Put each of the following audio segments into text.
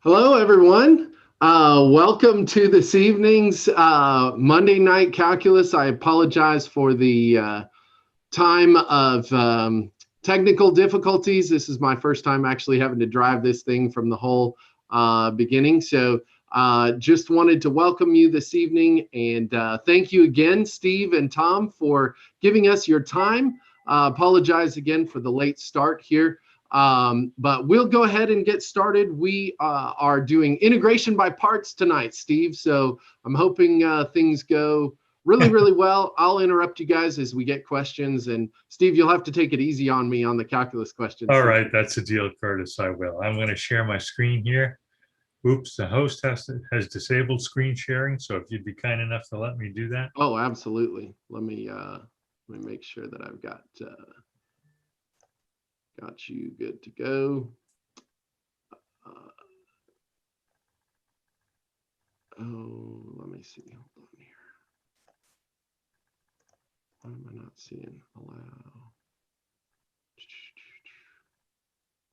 Hello, everyone. Welcome to this evening's Monday night calculus. I apologize for the time of technical difficulties. This is my first time actually having to drive this thing from the whole beginning. So just wanted to welcome you this evening and thank you again, Steve and Tom, for giving us your time. Apologize again for the late start here. But we'll go ahead and get started. We are doing integration by parts tonight, Steve. So I'm hoping things go really well. I'll interrupt you guys as we get questions. And Steve, you'll have to take it easy on me on the calculus questions. All right, that's a deal, Curtis. I will. I'm going to share my screen here. Oops, the host has disabled screen sharing. So if you'd be kind enough to let me do that. Oh, absolutely. Let me make sure that I've got you good to go. Let me see. Hold on here. Why am I not seeing allow?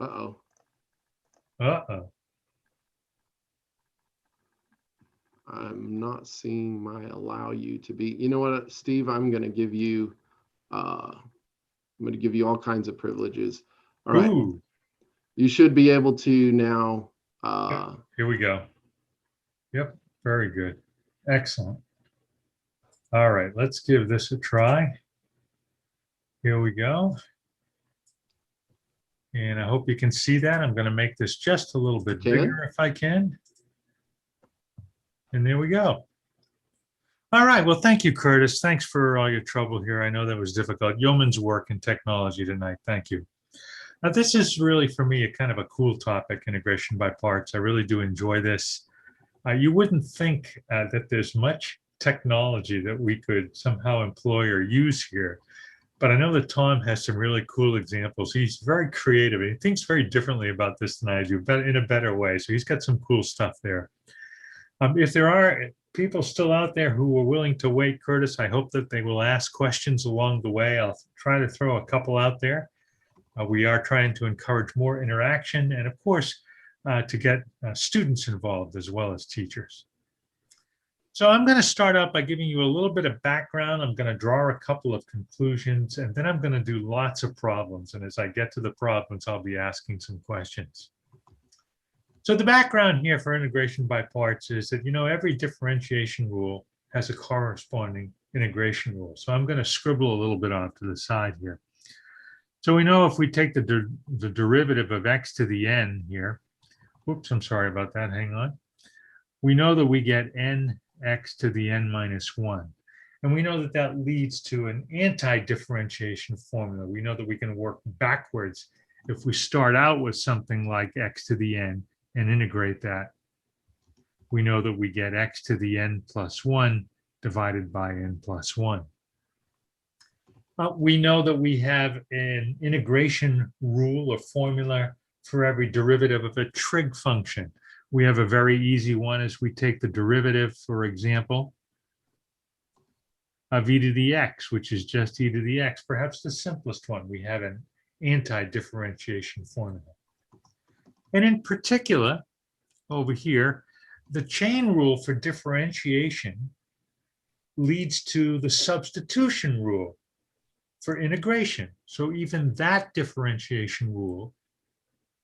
Uh-oh. Uh-oh. I'm not seeing my allow you to be. You know what, Steve? I'm going to give you all kinds of privileges. All right. Ooh. You should be able to now. Here we go. Yep. Very good. Excellent. All right. Let's give this a try. Here we go. And I hope you can see that. I'm going to make this just a little bit bigger if I can. And there we go. All right. Well, thank you, Curtis. Thanks for all your trouble here. I know that was difficult. Yeoman's work in technology tonight. Thank you. Now, this is really, for me, a kind of a cool topic, integration by parts. I really do enjoy this. You wouldn't think that there's much technology that we could somehow employ or use here. But I know that Tom has some really cool examples. He's very creative. He thinks very differently about this than I do, but in a better way. So he's got some cool stuff there. If there are people still out there who are willing to wait, Curtis, I hope that they will ask questions along the way. I'll try to throw a couple out there. We are trying to encourage more interaction and, of course, to get students involved as well as teachers. So I'm going to start out by giving you a little bit of background. I'm going to draw a couple of conclusions, and then I'm going to do lots of problems. And as I get to the problems, I'll be asking some questions. So the background here for integration by parts is that, every differentiation rule has a corresponding integration rule. So I'm going to scribble a little bit off to the side here. So we know if we take the derivative of x to the n here, whoops, I'm sorry about that, hang on. We know that we get nx to the n minus 1. And we know that that leads to an anti-differentiation formula. We know that we can work backwards if we start out with something like x to the n and integrate that. We know that we get x to the n plus 1 divided by n plus 1. We know that we have an integration rule or formula for every derivative of a trig function. We have a very easy one as we take the derivative, for example, of e to the x, which is just e to the x, perhaps the simplest one. We have an anti-differentiation formula. And in particular, over here, the chain rule for differentiation leads to the substitution rule for integration. So even that differentiation rule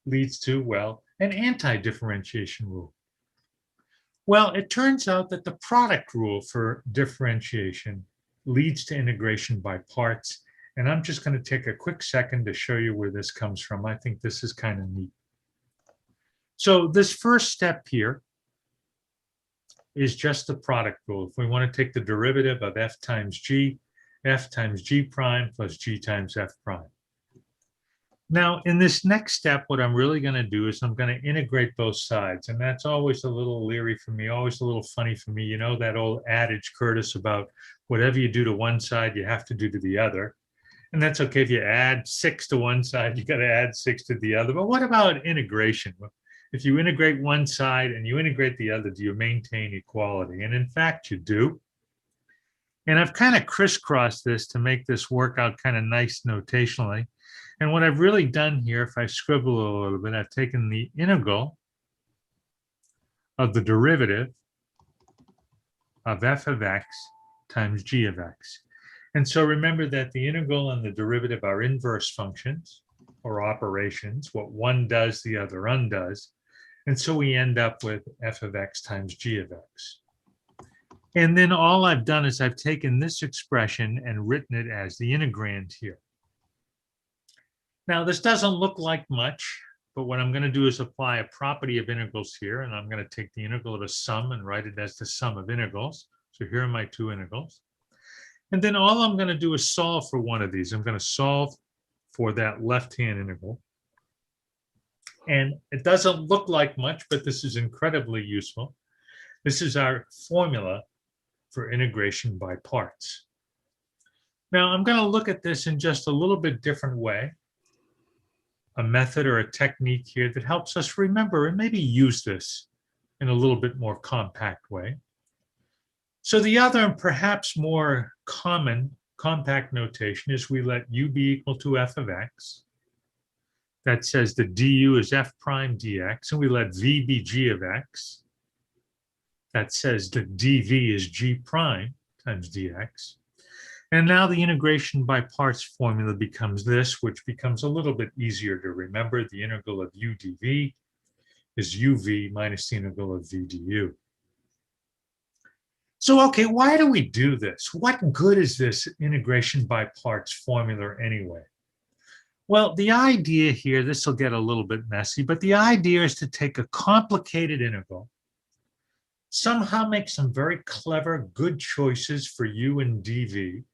leads to, well, an anti-differentiation rule. Well, it turns out that the product rule for differentiation leads to integration by parts. And I'm just going to take a quick second to show you where this comes from. I think this is kind of neat. So this first step here is just the product rule. If we want to take the derivative of f times g prime plus g times f prime. Now, in this next step, what I'm really going to do is I'm going to integrate both sides. And that's always a little leery for me, always a little funny for me. You know that old adage, Curtis, about whatever you do to one side, you have to do to the other. And that's okay if you add 6 to one side, you got to add 6 to the other. But what about integration? If you integrate one side and you integrate the other, do you maintain equality? And in fact, you do. And I've kind of crisscrossed this to make this work out kind of nice notationally. And what I've really done here, if I scribble a little bit, I've taken the integral of the derivative of f of x times g of x. And so remember that the integral and the derivative are inverse functions or operations. What one does, the other undoes. And so we end up with f of x times g of x. And then all I've done is I've taken this expression and written it as the integrand here. Now, this doesn't look like much, but what I'm going to do is apply a property of integrals here, and I'm going to take the integral of a sum and write it as the sum of integrals. So here are my two integrals. And then all I'm going to do is solve for one of these. I'm going to solve for that left-hand integral. And it doesn't look like much, but this is incredibly useful. This is our formula for integration by parts. Now, I'm going to look at this in just a little bit different way, a method or a technique here that helps us remember and maybe use this in a little bit more compact way. So the other and perhaps more common compact notation is we let u be equal to f of x. That says the du is f prime dx, and we let v be g of x. That says that dv is g prime times dx. And now the integration by parts formula becomes this, which becomes a little bit easier to remember. The integral of u dv is uv minus the integral of v du. So, okay, why do we do this? What good is this integration by parts formula anyway? Well, the idea here, this will get a little bit messy, but the idea is to take a complicated integral, somehow make some very clever, good choices for u and dv,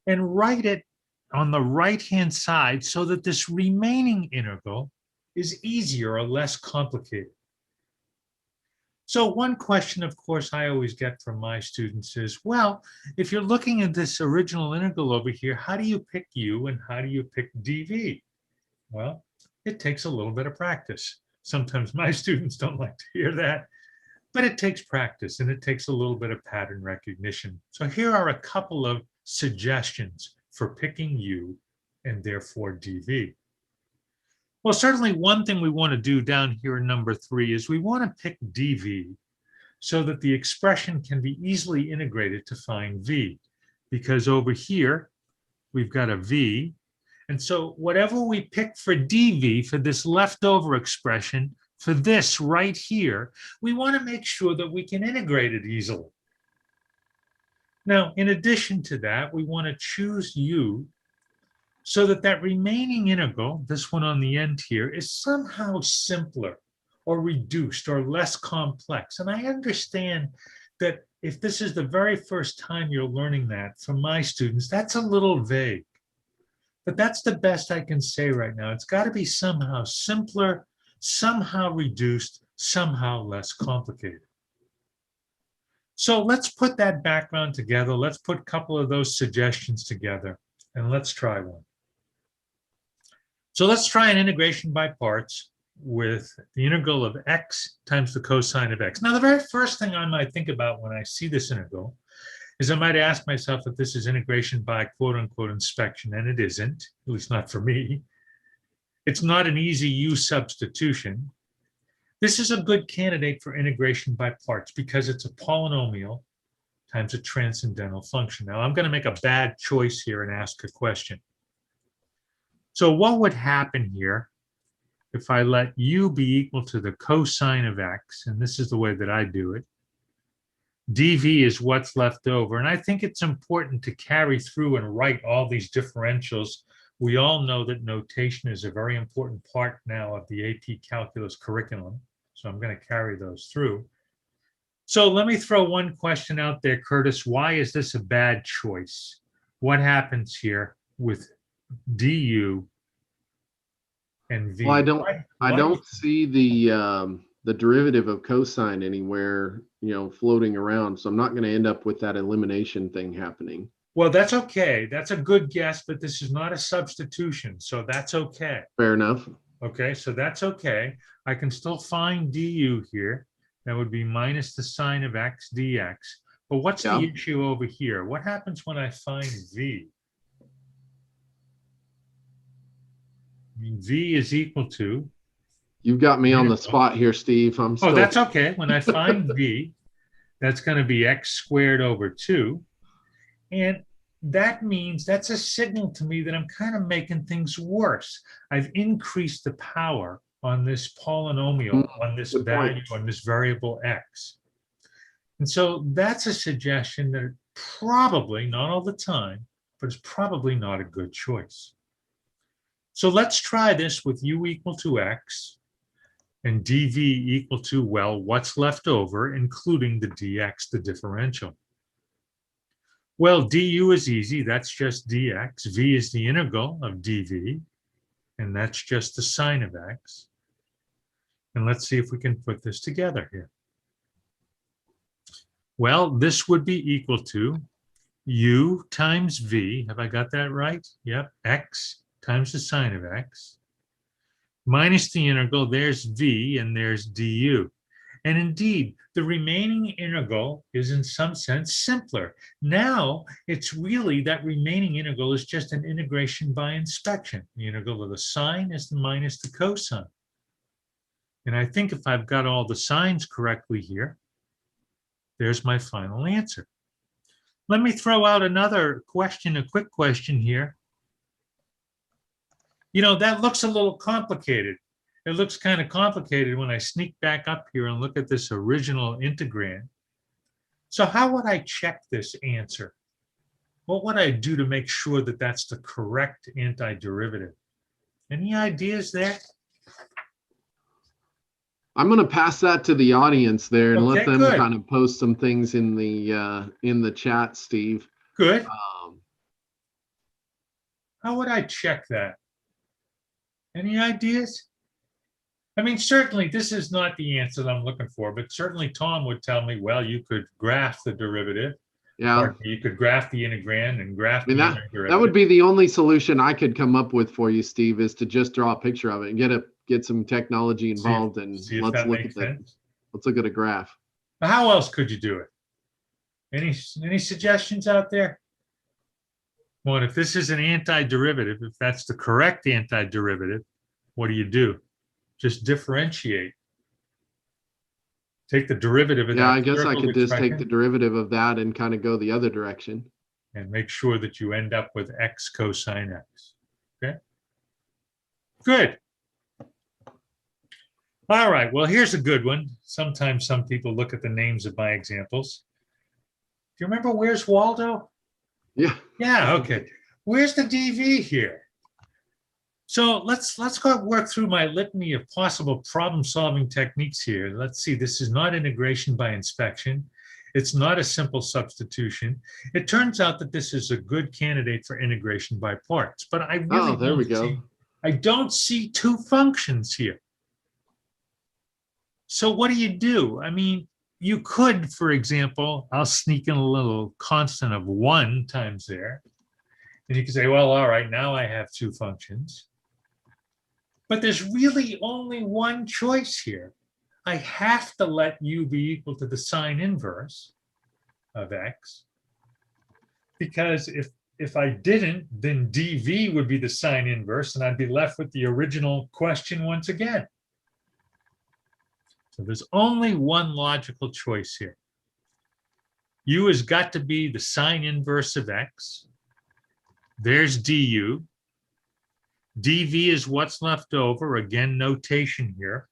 and write it on the right-hand side so that this remaining integral is easier or less complicated. So one question, of course, I always get from my students is, well, if you're looking at this original integral over here, how do you pick u and how do you pick dv? Well, it takes a little bit of practice. Sometimes my students don't like to hear that, but it takes practice and it takes a little bit of pattern recognition. So here are a couple of suggestions for picking u and therefore dv. Well, certainly one thing we want to do down here in number 3 is we want to pick dv so that the expression can be easily integrated to find v, because over here we've got a v, and so whatever we pick for dv for this leftover expression, for this right here, we want to make sure that we can integrate it easily. Now, in addition to that, we want to choose u so that that remaining integral, this one on the end here, is somehow simpler or reduced or less complex. And I understand that if this is the very first time you're learning that from my students, that's a little vague. But that's the best I can say right now. It's got to be somehow simpler, somehow reduced, somehow less complicated. So let's put that background together. Let's put a couple of those suggestions together, and let's try one. So let's try an integration by parts with the integral of x times the cosine of x. Now, the very first thing I might think about when I see this integral is I might ask myself if this is integration by quote unquote inspection, and it isn't, at least not for me. It's not an easy u substitution. This is a good candidate for integration by parts because it's a polynomial times a transcendental function. Now, I'm going to make a bad choice here and ask a question. So what would happen here if I let u be equal to the cosine of x, and this is the way that I do it, dv is what's left over. And I think it's important to carry through and write all these differentials. We all know that notation is a very important part now of the AP Calculus curriculum, so I'm going to carry those through. So let me throw one question out there, Curtis. Why is this a bad choice? What happens here with du and v? Well, I don't see the derivative of cosine anywhere, floating around. So I'm not going to end up with that elimination thing happening. Well, that's okay. That's a good guess, but this is not a substitution, so that's okay. Fair enough. Okay, so that's okay. I can still find du here. That would be minus the sine of x dx. But what's the issue over here? What happens when I find v? I mean, v is equal to You've got me on the spot here, Steve. I'm still. Oh, that's okay. When I find v, that's going to be x squared over 2. And that means that's a signal to me that I'm kind of making things worse. I've increased the power on this polynomial, on this value, on this variable x. And so that's a suggestion that probably, not all the time, but it's probably not a good choice. So let's try this with u equal to x and dv equal to, well, what's left over, including the dx, the differential. Well, du is easy. That's just dx. V is the integral of dv, and that's just the sine of x. And let's see if we can put this together here. Well, this would be equal to u times v. Have I got that right? Yep. X times the sine of x minus the integral. There's v and there's du. And indeed, the remaining integral is in some sense simpler. Now, it's really that remaining integral is just an integration by inspection. The integral of the sine is the minus the cosine. And I think if I've got all the signs correctly here, there's my final answer. Let me throw out another question, a quick question here. You know, that looks a little complicated. It looks kind of complicated when I sneak back up here and look at this original integrand. So how would I check this answer? What would I do to make sure that that's the correct antiderivative? Any ideas there? I'm going to pass that to the audience there and let them good. kind of post some things in the chat, Steve. Good. How would I check that? Any ideas? I mean, certainly this is not the answer that I'm looking for, but certainly Tom would tell me, well, you could graph the derivative. Yeah. Or you could graph the integrand and graph the antiderivative. That would be the only solution I could come up with for you, Steve, is to just draw a picture of it and get some technology involved and let's look at a graph. How else could you do it? Any suggestions out there? Well, if this is an antiderivative, if that's the correct antiderivative, what do? Just differentiate. Take the derivative of that. Yeah, I guess I could just take the derivative of that and kind of go the other direction. And make sure that you end up with x cosine x. Okay? Good. All right, well, here's a good one. Sometimes some people look at the names of my examples. Do you remember Where's Waldo? Yeah. Yeah, okay. Where's the dv here? So let's go work through my litany of possible problem-solving techniques here. Let's see, this is not integration by inspection. It's not a simple substitution. It turns out that this is a good candidate for integration by parts, but I really I don't see two functions here. So what do? I mean, you could, for example, I'll sneak in a little constant of 1 times there. And you can say, well, all right, now I have two functions. But there's really only one choice here. I have to let u be equal to the sine inverse of x. Because if I didn't, then dv would be the sine inverse, and I'd be left with the original question once again. So there's only one logical choice here. U has got to be the sine inverse of x. There's du. dv is what's left over. Again, notation here.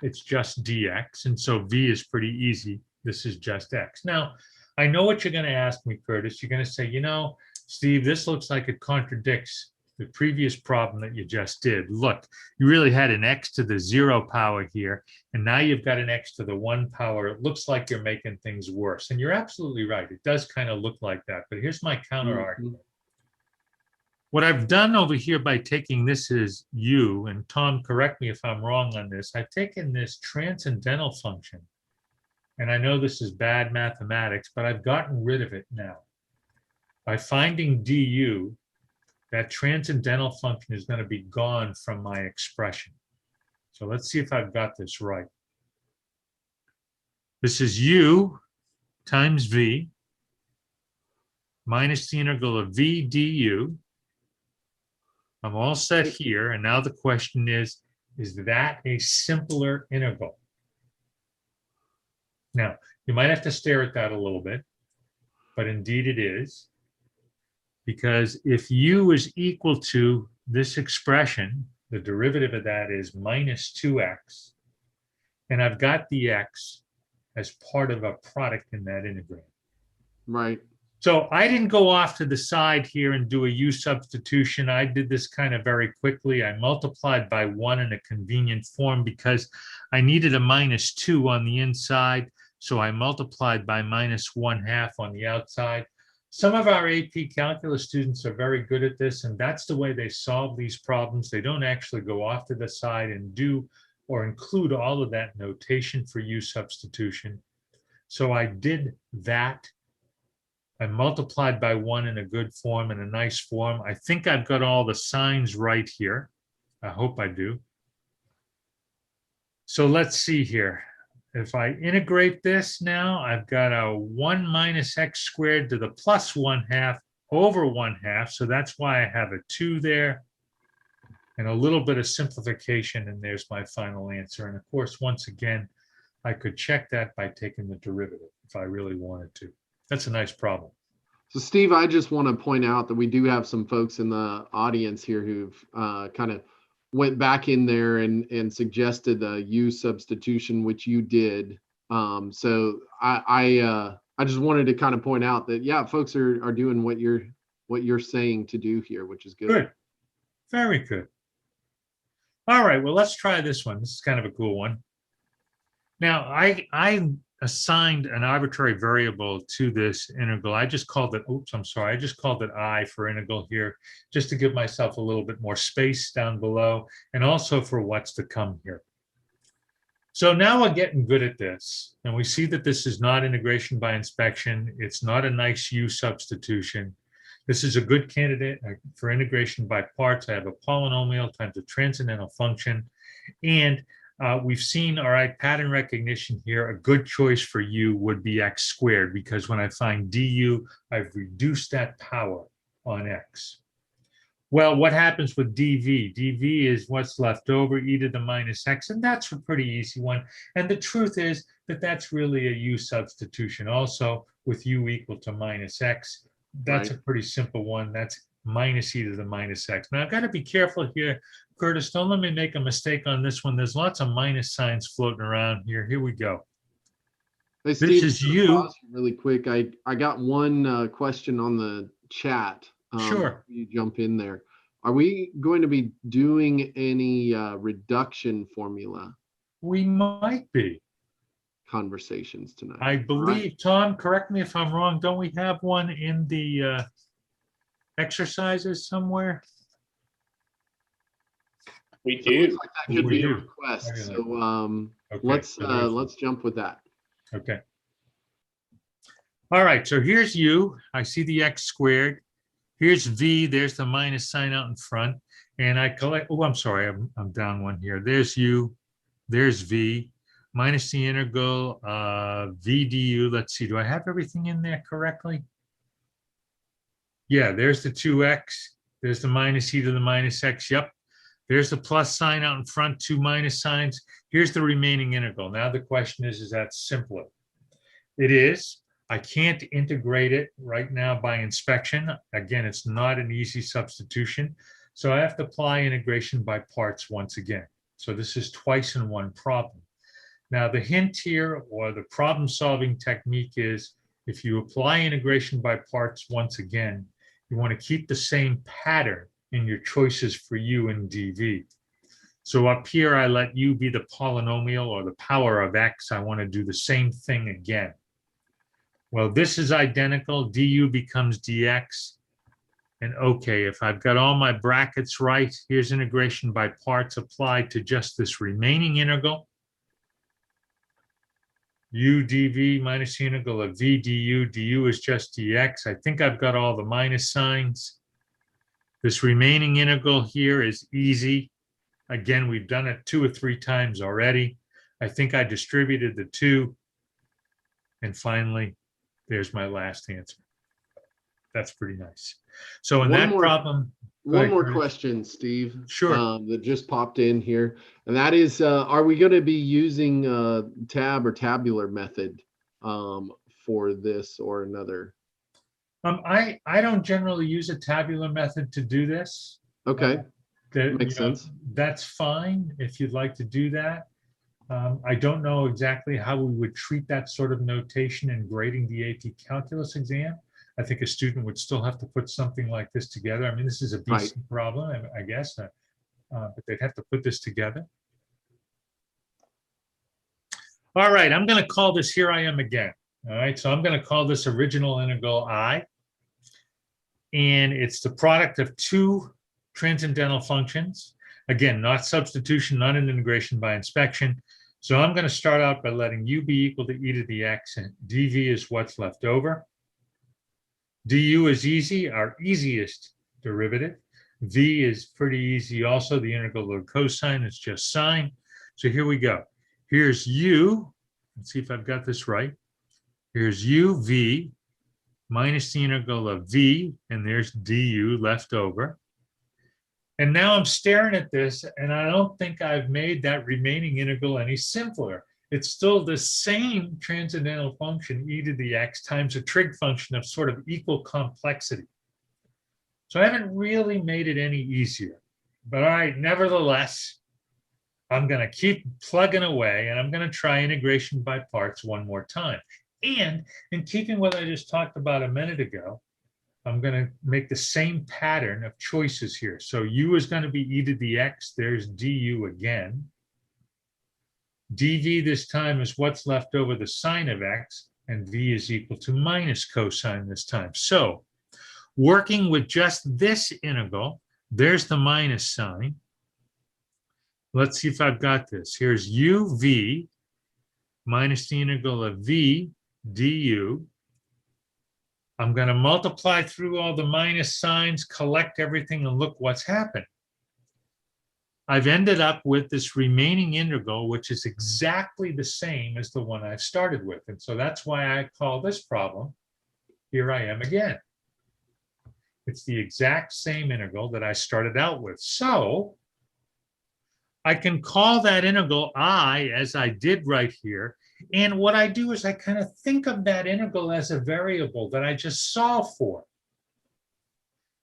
It's just dx, and so v is pretty easy. This is just x. Now, I know what you're going to ask me, Curtis. You're going to say, you know, Steve, this looks like it contradicts the previous problem that you just did. Look, you really had an x to the 0 power here, and now you've got an x to the 1 power. It looks like you're making things worse. And you're absolutely right. It does kind of look like that. But here's my counter argument. What I've done over here by taking this as u, and Tom, correct me if I'm wrong on this, I've taken this transcendental function, and I know this is bad mathematics, but I've gotten rid of it now. By finding du, that transcendental function is going to be gone from my expression. So let's see if I've got this right. This is u times v minus the integral of v du. I'm all set here, and now the question is is that a simpler integral? Now, you might have to stare at that a little bit, but indeed it is. Because if u is equal to this expression, the derivative of that is minus 2x, and I've got the x as part of a product in that integral. Right. So I didn't go off to the side here and do a u substitution. I did this kind of very quickly. I multiplied by 1 in a convenient form because I needed a minus 2 on the inside. So I multiplied by minus 1/2 on the outside. Some of our AP calculus students are very good at this, and that's the way they solve these problems. They don't actually go off to the side and do or include all of that notation for u substitution. So I did that. I multiplied by 1 in a good form, in a nice form. I think I've got all the signs right here. I hope I do. So let's see here. If I integrate this now, I've got a 1 minus x squared to the plus 1/2 over 1/2. So that's why I have a 2 there. And a little bit of simplification, and there's my final answer. And of course, once again, I could check that by taking the derivative if I really wanted to. That's a nice problem. So Steve, I just want to point out that we do have some folks in the audience here who've kind of went back in there and suggested the u substitution, which you did. So I just wanted to kind of point out that, yeah, folks are doing what you're saying to do here, which is good. Good. Very good. All right, well, let's try this one. This is kind of a cool one. Now, I assigned an arbitrary variable to this integral. I just called it, oops, I'm sorry. I just called it I for integral here, just to give myself a little bit more space down below, and also for what's to come here. So now we're getting good at this, and we see that this is not integration by inspection. It's not a nice u substitution. This is a good candidate for integration by parts. I have a polynomial times a transcendental function, and we've seen, all right, pattern recognition here. A good choice for u would be x squared, because when I find du, I've reduced that power on x. Well, what happens with dv? dv is what's left over, e to the minus x, and that's a pretty easy one. And the truth is that that's really a u substitution also, with u equal to minus x. That's right. A pretty simple one. That's minus e to the minus x. Now, I've got to be careful here, Curtis. Don't let me make a mistake on this one. There's lots of minus signs floating around here. Here we go. Hey, Steve, this is you. Really quick. I got one question on the chat. Sure. You jump in there. Are we going to be doing any reduction formula? We might be. Conversations tonight. I believe, right. Tom, correct me if I'm wrong. Don't we have one in the exercises somewhere? We do. Looks like that could be a request. So okay. Let's jump with that. Okay. All right. So here's u. I see the x squared. Here's v. There's the minus sign out in front. And I collect. Oh, I'm sorry. I'm down one here. There's u. There's v. Minus the integral v du. Let's see. Do I have everything in there correctly? Yeah. There's the 2x. There's the minus e to the minus x. Yep. There's the plus sign out in front, 2 minus signs. Here's the remaining integral. Now the question is that simpler? It is. I can't integrate it right now by inspection. Again, it's not an easy substitution. So I have to apply integration by parts once again. So this is twice in one problem. Now the hint here, or the problem solving technique, is if you apply integration by parts once again, you want to keep the same pattern in your choices for u and dv. So up here, I let u be the polynomial or the power of x. I want to do the same thing again. Well, this is identical. Du becomes dx. And okay, if I've got all my brackets right, here's integration by parts applied to just this remaining integral. U dv minus the integral of v du. Du is just dx. I think I've got all the minus signs. This remaining integral here is easy. Again, we've done it 2 or 3 times already. I think I distributed the 2. And finally, there's my last answer. That's pretty nice. So in that problem. one more question, Steve. Sure. That just popped in here, and that is, are we going to be using tab or tabular method for this or another? I don't generally use a tabular method to do this. Okay, makes sense. That's fine if you'd like to do that. I don't know exactly how we would treat that sort of notation in grading the AP Calculus exam. I think a student would still have to put something like this together. I mean, this is a BC problem, I guess, but they'd have to put this together. All right, I'm going to call this here I am again. All right, so I'm going to call this original integral I. And it's the product of two transcendental functions. Again, not substitution, not an integration by inspection. So I'm going to start out by letting u be equal to e to the x, and dv is what's left over. du is easy, our easiest derivative. V is pretty easy also. The integral of cosine is just sine. So here we go. Here's u. Let's see if I've got this right. Here's uv minus the integral of v, and there's du left over. And now I'm staring at this, and I don't think I've made that remaining integral any simpler. It's still the same transcendental function, e to the x, times a trig function of sort of equal complexity. So I haven't really made it any easier. But all right, nevertheless, I'm going to keep plugging away, and I'm going to try integration by parts one more time. And in keeping with what I just talked about a minute ago, I'm going to make the same pattern of choices here. So u is going to be e to the x. There's du again. dv this time is what's left over, the sine of x, and v is equal to minus cosine this time. So working with just this integral, there's the minus sign. Let's see if I've got this. Here's uv minus the integral of v du. I'm going to multiply through all the minus signs, collect everything, and look what's happened. I've ended up with this remaining integral, which is exactly the same as the one I've started with. And so that's why I call this problem, here I am again. It's the exact same integral that I started out with. So I can call that integral I, as I did right here. And what I do is I kind of think of that integral as a variable that I just solve for.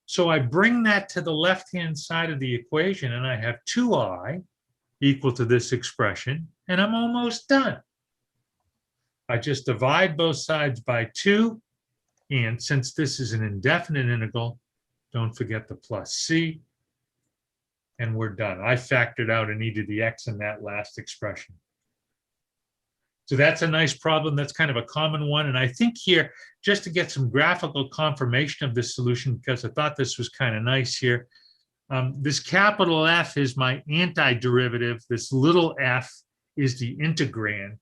So I bring that to the left-hand side of the equation, and I have 2i equal to this expression, and I'm almost done. I just divide both sides by 2, and since this is an indefinite integral, don't forget the plus c, and we're done. I factored out an e to the x in that last expression. So that's a nice problem. That's kind of a common one. And I think here, just to get some graphical confirmation of this solution, because I thought this was kind of nice here, this capital F is my antiderivative. This little f is the integrand.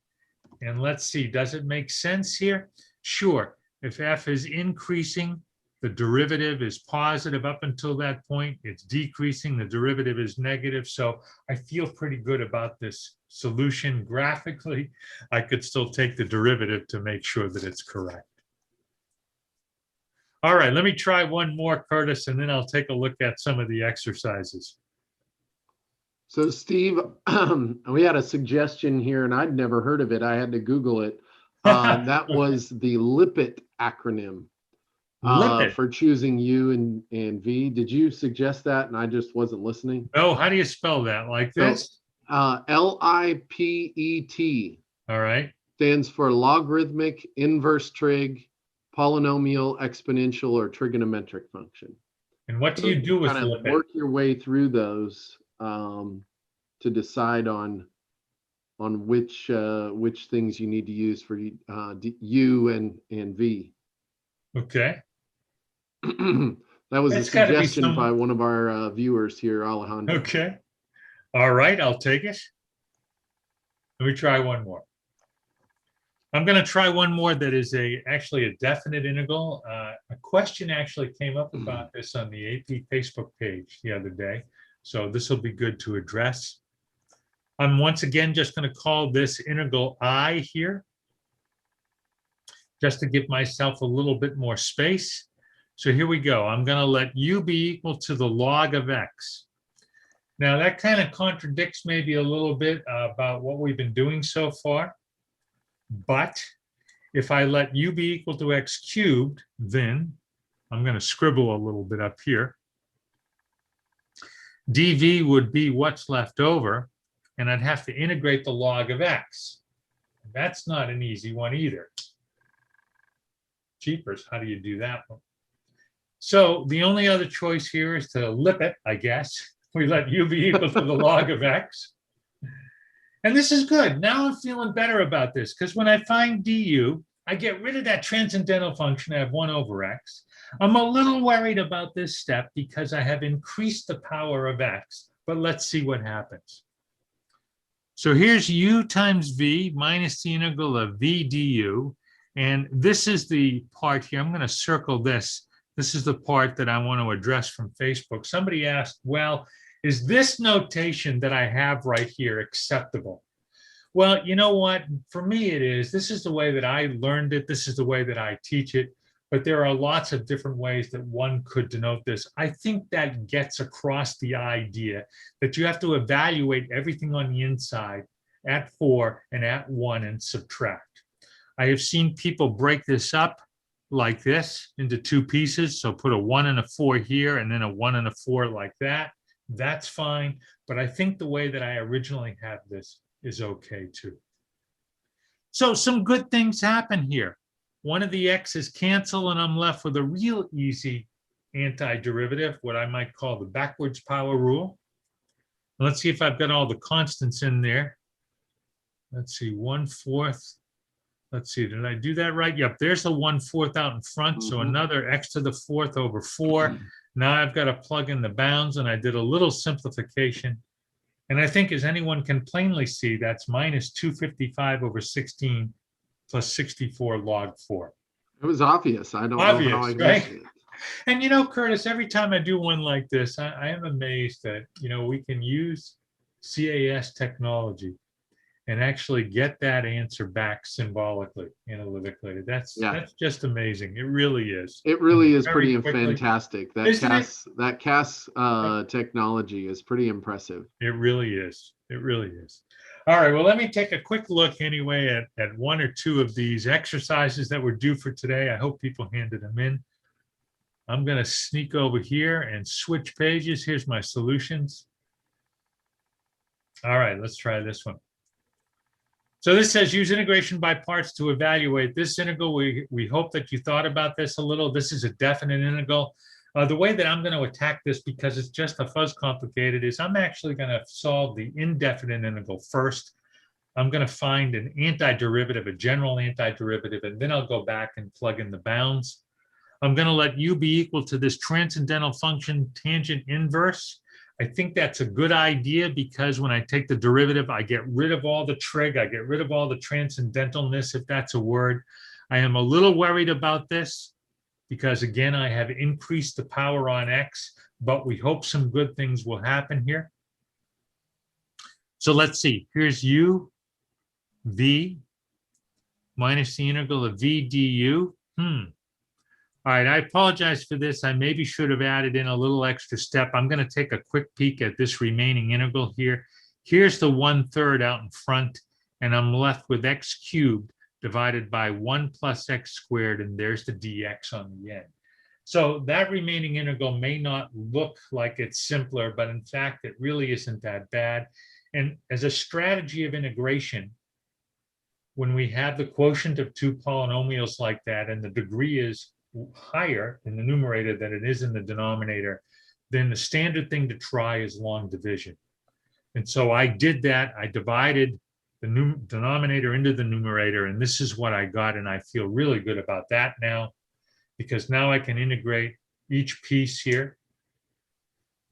And let's see, does it make sense here? Sure. If f is increasing, the derivative is positive up until that point. It's decreasing, the derivative is negative. So I feel pretty good about this solution graphically. I could still take the derivative to make sure that it's correct. All right, let me try one more, Curtis, and then I'll take a look at some of the exercises. So Steve, we had a suggestion here, and I'd never heard of it. I had to Google it. That was the LIPIT acronym. For choosing U and V. Did you suggest that and I just wasn't listening? Oh, how do you spell that? Like this? LIPET. All right. Stands for logarithmic, inverse trig, polynomial, exponential, or trigonometric function. And what do you do with kind of LIPIT? work your way through those to decide on which things you need to use for U and V. Okay. That was a suggestion by one of our viewers here, Alejandro. Okay. All right, I'll take it. Let me try one more. I'm going to try one more that is actually a definite integral. A question actually came up about this on the AP Facebook page the other day. So this will be good to address. I'm once again just going to call this integral I here, just to give myself a little bit more space. So here we go. I'm going to let u be equal to the log of x. Now that kind of contradicts maybe a little bit about what we've been doing so far. But if I let u be equal to x cubed, then I'm going to scribble a little bit up here. dv would be what's left over, and I'd have to integrate the log of x. That's not an easy one either. Jeepers, how do you do that one? So the only other choice here is to lip it, I guess. We let u be equal to the log of x. And this is good. Now I'm feeling better about this, because when I find du, I get rid of that transcendental function. I have 1 over x. I'm a little worried about this step because I have increased the power of x, but let's see what happens. So here's u times v minus the integral of v du. And this is the part here. I'm going to circle this. This is the part that I want to address from Facebook. Somebody asked, well, is this notation that I have right here acceptable? Well, you know what? For me, it is. This is the way that I learned it. This is the way that I teach it. But there are lots of different ways that one could denote this. I think that gets across the idea that you have to evaluate everything on the inside at 4 and at 1 and subtract. I have seen people break this up like this into 2 pieces. So put a 1 and a 4 here and then a 1 and a 4 like that. That's fine. But I think the way that I originally had this is okay too. So some good things happen here. One of the x's cancel and I'm left with a real easy antiderivative, what I might call the backwards power rule. Let's see if I've got all the constants in there. Let's see, 1/4. Let's see, did I do that right? Yep, there's the 1/4 out in front. So another x to the 4th over 4. Now I've got to plug in the bounds, and I did a little simplification. And I think, as anyone can plainly see, that's minus 255 over 16 plus 64 log 4. It was obvious. I don't know how I missed it. And you know, Curtis, every time I do one like this, I am amazed that, you know, we can use CAS technology and actually get that answer back symbolically, analytically. That's just amazing. It really is. It really is pretty fantastic. That CAS technology is pretty impressive. It really is. It really is. All right, well, let me take a quick look anyway at 1 or 2 of these exercises that were due for today. I hope people handed them in. I'm going to sneak over here and switch pages. Here's my solutions. All right, let's try this one. So this says use integration by parts to evaluate this integral. We hope that you thought about this a little. This is a definite integral. The way that I'm going to attack this, because it's just a fuzz complicated, is I'm actually going to solve the indefinite integral first. I'm going to find an antiderivative, a general antiderivative, and then I'll go back and plug in the bounds. I'm going to let u be equal to this transcendental function tangent inverse. I think that's a good idea because when I take the derivative, I get rid of all the trig, I get rid of all the transcendentalness, if that's a word. I am a little worried about this because, again, I have increased the power on x, but we hope some good things will happen here. So let's see. Here's u, v, minus the integral of v du. All right, I apologize for this. I maybe should have added in a little extra step. I'm going to take a quick peek at this remaining integral here. Here's the 1/3 out in front, and I'm left with x cubed divided by 1 plus x squared, and there's the dx on the end. So that remaining integral may not look like it's simpler, but in fact, it really isn't that bad. And as a strategy of integration, when we have the quotient of 2 polynomials like that, and the degree is higher in the numerator than it is in the denominator, then the standard thing to try is long division. And so I did that. I divided the denominator into the numerator, and this is what I got, and I feel really good about that now, because now I can integrate each piece here.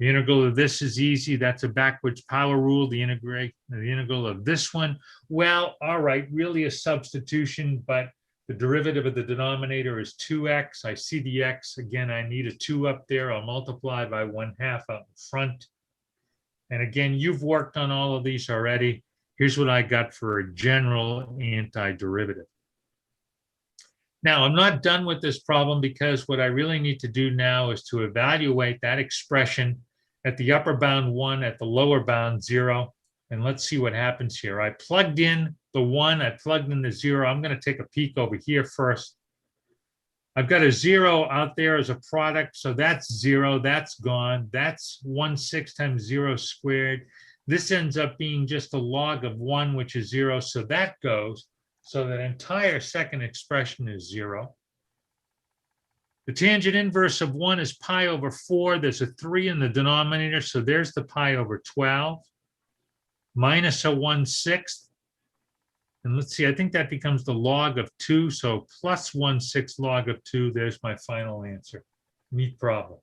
The integral of this is easy. That's a backwards power rule. The integral of this one, well, all right, really a substitution, but the derivative of the denominator is 2x. I see the x. Again, I need a 2 up there. I'll multiply by 1/2 out in front. And again, you've worked on all of these already. Here's what I got for a general antiderivative. Now, I'm not done with this problem because what I really need to do now is to evaluate that expression at the upper bound 1, at the lower bound 0. And let's see what happens here. I plugged in the 1, I plugged in the 0. I'm going to take a peek over here first. I've got a 0 out there as a product, so that's 0, that's gone. That's 1/6 times 0 squared. This ends up being just a log of 1, which is 0, so that goes. So that entire second expression is 0. The tangent inverse of 1 is pi over 4. There's a 3 in the denominator, so there's the pi over 12 minus a 1/6. And let's see, I think that becomes the log of 2, so plus 1/6 log of 2. There's my final answer. Neat problem.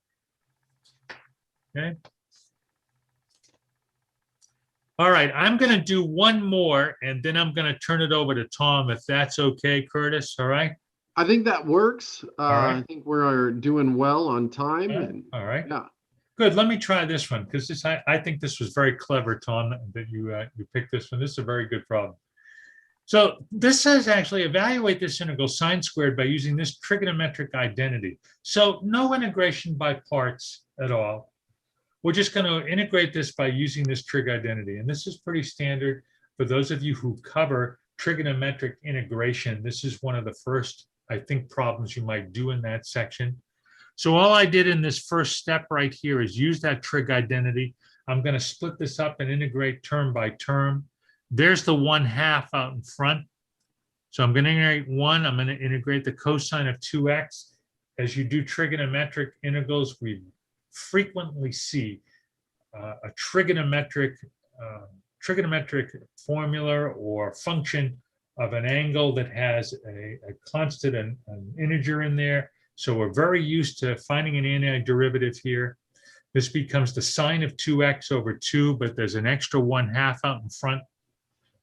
Okay. All right, I'm going to do one more, and then I'm going to turn it over to Tom, if that's okay, Curtis. All right? I think that works. right. I think we're doing well on time. And All right. yeah. Good. Let me try this one because I think this was very clever, Tom, that you picked this one. This is a very good problem. So this says actually evaluate this integral sine squared by using this trigonometric identity. So no integration by parts at all. We're just going to integrate this by using this trig identity. And this is pretty standard for those of you who cover trigonometric integration. This is one of the first, I think, problems you might do in that section. So all I did in this first step right here is use that trig identity. I'm going to split this up and integrate term by term. There's the 1/2 out in front. So I'm going to integrate 1. I'm going to integrate the cosine of 2x. As you do trigonometric integrals, we frequently see a trigonometric formula or function of an angle that has a constant, an integer in there. So we're very used to finding an antiderivative here. This becomes the sine of 2x over 2, but there's an extra 1/2 out in front.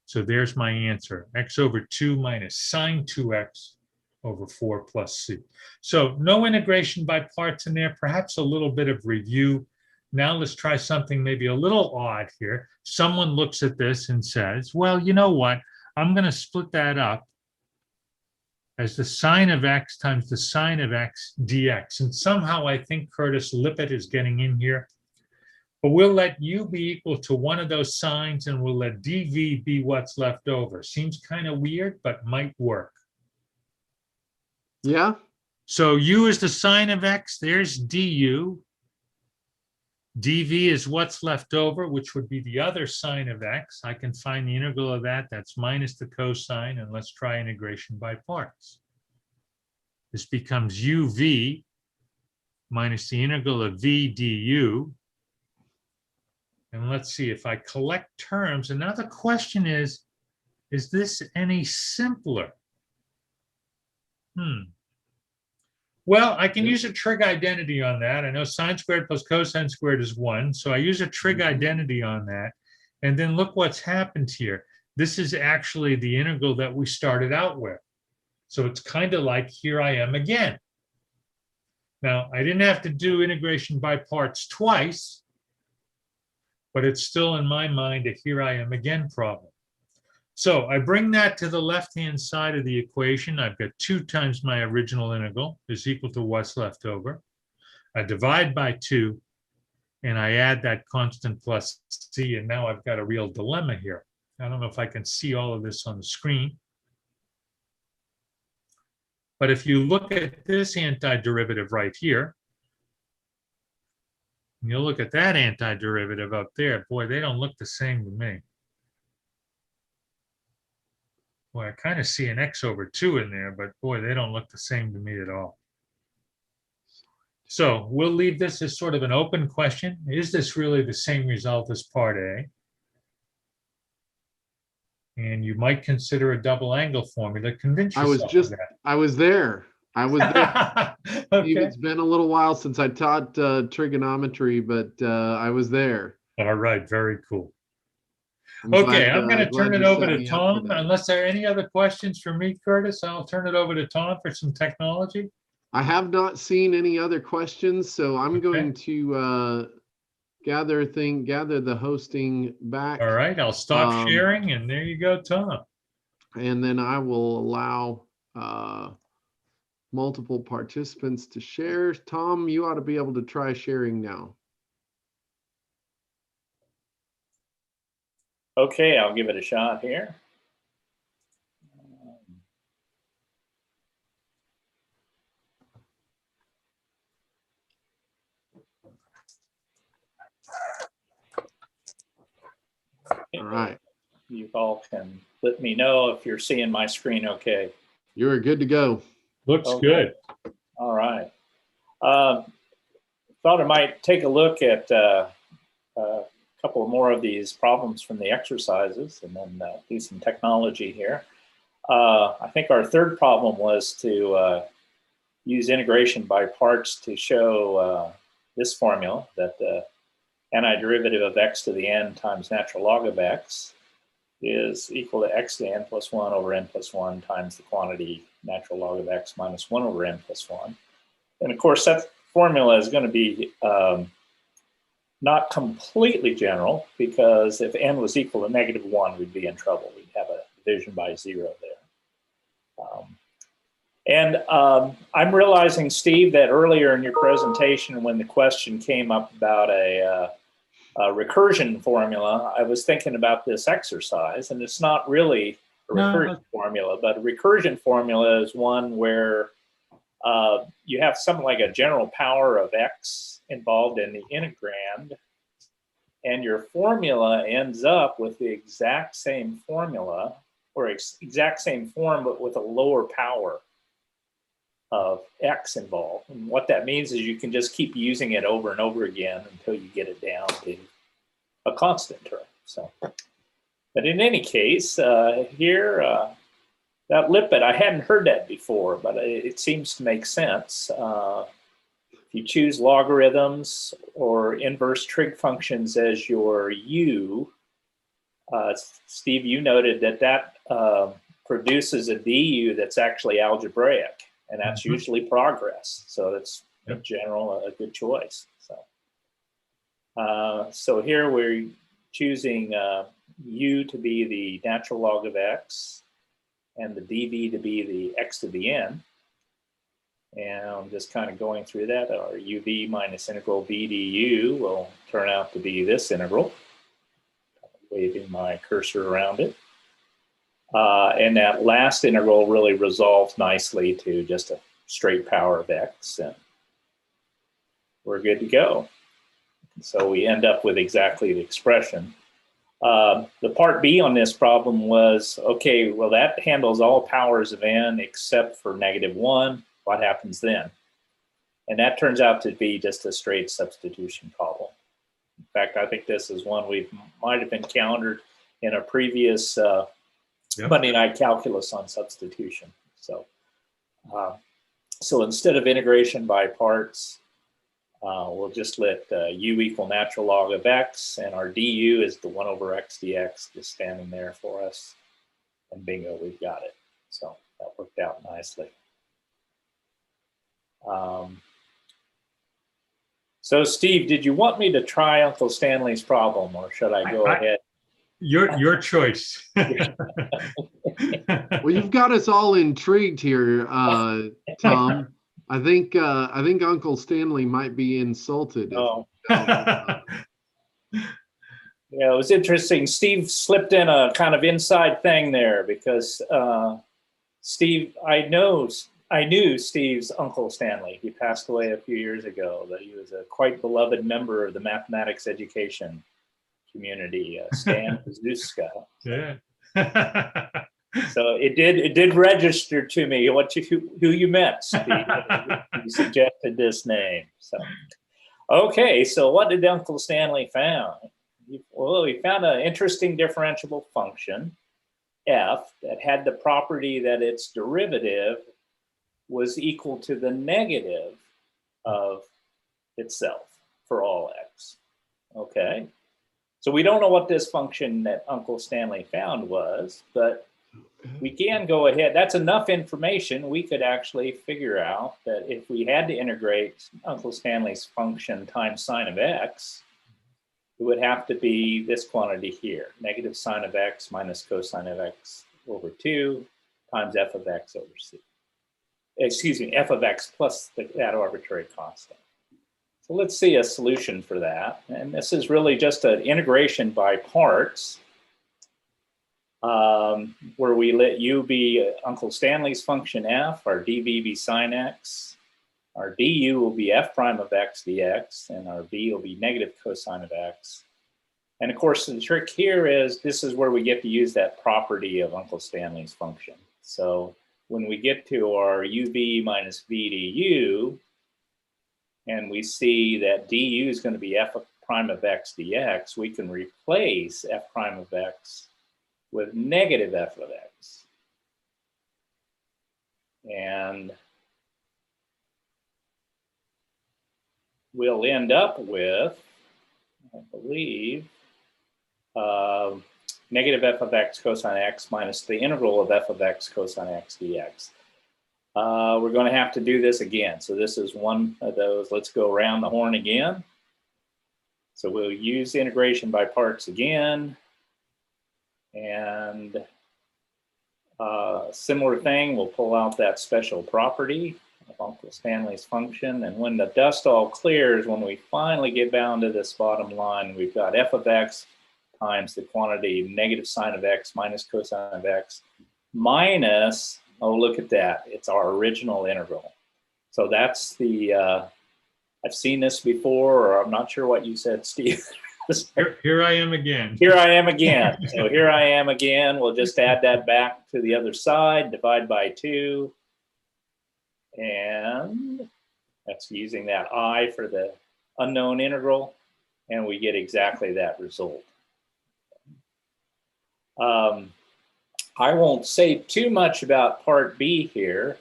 So there's my answer, x over 2 minus sine 2x over 4 plus c. So no integration by parts in there, perhaps a little bit of review. Now let's try something maybe a little odd here. Someone looks at this and says, well, you know what? I'm going to split that up as the sine of x times the sine of x dx. And somehow I think Curtis Lippert is getting in here. But we'll let u be equal to one of those signs, and we'll let dv be what's left over. Seems kind of weird, but might work. Yeah. So u is the sine of x. There's du. dv is what's left over, which would be the other sine of x. I can find the integral of that. That's minus the cosine. And let's try integration by parts. This becomes uv minus the integral of v du. And let's see if I collect terms. And now the question is this any simpler? Well, I can use a trig identity on that. I know sine squared plus cosine squared is 1. So I use a trig identity on that. And then look what's happened here. This is actually the integral that we started out with. So it's kind of like here I am again. Now, I didn't have to do integration by parts twice, but it's still in my mind a here I am again problem. So I bring that to the left-hand side of the equation. I've got 2 times my original integral is equal to what's left over. I divide by 2, and I add that constant plus c, and now I've got a real dilemma here. I don't know if I can see all of this on the screen. But if you look at this antiderivative right here, and you look at that antiderivative up there, boy, they don't look the same to me. Boy, I kind of see an x over 2 in there, but boy, they don't look the same to me at all. So we'll leave this as sort of an open question. Is this really the same result as part A? And you might consider a double angle formula. Convince yourself of that. I was there. Okay. It's been a little while since I taught trigonometry, but I was there. All right, very cool. Okay, I'm going to turn it over to Tom. Unless there are any other questions for me, Curtis, I'll turn it over to Tom for some technology. I have not seen any other questions, so I'm going to gather the hosting back. All right, I'll stop sharing, and there you go, Tom. And then I will allow multiple participants to share. Tom, you ought to be able to try sharing now. Okay, I'll give it a shot here. All right. You all can let me know if you're seeing my screen okay. You're good to go. Looks Okay. good. All right. Thought I might take a look at a couple more of these problems from the exercises and then do some technology here. I think our third problem was to use integration by parts to show this formula, that the antiderivative of x to the n times natural log of x is equal to x to the n plus 1 over n plus 1 times the quantity natural log of x minus 1 over n plus 1. And of course, that formula is going to be not completely general, because if n was equal to -1, we'd be in trouble. We'd have a division by 0 there. I'm realizing, Steve, that earlier in your presentation, when the question came up about a recursion formula, I was thinking about this exercise, and it's not really a recursion formula, but a recursion formula is one where you have something like a general power of x involved in the integrand, and your formula ends up with the exact same formula, or exact same form, but with a lower power of x involved. And what that means is you can just keep using it over and over again until you get it down to a constant term. So, but in any case, here, that lipid, I hadn't heard that before, but it seems to make sense. If you choose logarithms or inverse trig functions as your u, Steve, you noted that produces a du that's actually algebraic, and that's usually progress. So that's in general a good choice. So here we're choosing u to be the natural log of x and the dv to be the x to the n. And I'm just kind of going through that. Our uv minus integral b du will turn out to be this integral. Waving my cursor around it. And that last integral really resolves nicely to just a straight power of x, and we're good to go. So we end up with exactly the expression. The part B on this problem was, okay, well, that handles all powers of n except for -1. What happens then? And that turns out to be just a straight substitution problem. In fact, I think this is one we might have encountered in a previous Monday night calculus on substitution. So, so instead of integration by parts, we'll just let u equal natural log of x, and our du is the 1 over x dx just standing there for us. And bingo, we've got it. So that worked out nicely. So Steve, did you want me to try Uncle Stanley's problem, or should I go ahead? Your choice. Well, you've got us all intrigued here, Tom. I think Uncle Stanley might be insulted. Oh. Yeah, it was interesting. Steve slipped in a kind of inside thing there, because Steve, I knew Steve's Uncle Stanley. He passed away a few years ago, but he was a quite beloved member of the mathematics education community, Stan Kokoska. Yeah. So it did register to me who you met, Steve. You suggested this name. So okay, so what did Uncle Stanley found? Well, he found an interesting differentiable function, f, that had the property that its derivative was equal to the negative of itself for all x. Okay, so we don't know what this function that Uncle Stanley found was, but we can go ahead. That's enough information. We could actually figure out that if we had to integrate Uncle Stanley's function times sine of x, it would have to be this quantity here, negative sine of x minus cosine of x over 2 times f of x over c. excuse me, f of x plus that arbitrary constant. So let's see a solution for that. And this is really just an integration by parts, where we let u be Uncle Stanley's function f, our dv be sine x, our du will be f prime of x dx, and our v will be negative cosine of x. And of course, the trick here is this is where we get to use that property of Uncle Stanley's function. So when we get to our uv minus v du, and we see that du is going to be f prime of x dx, we can replace f prime of x with negative f of x. And we'll end up with, I believe, negative f of x cosine x minus the integral of f of x cosine x dx. We're going to have to do this again. So this is one of those. Let's go around the horn again. So we'll use integration by parts again. And similar thing, we'll pull out that special property of Uncle Stanley's function. And when the dust all clears, when we finally get down to this bottom line, we've got f of x times the quantity negative sine of x minus cosine of x minus, oh, look at that. It's our original integral. So that's the, I've seen this before, or I'm not sure what you said, Steve. Here I am again. Here I am again. So here I am again. We'll just add that back to the other side, divide by 2. And that's using that I for the unknown integral. And we get exactly that result. I won't say too much about part B here.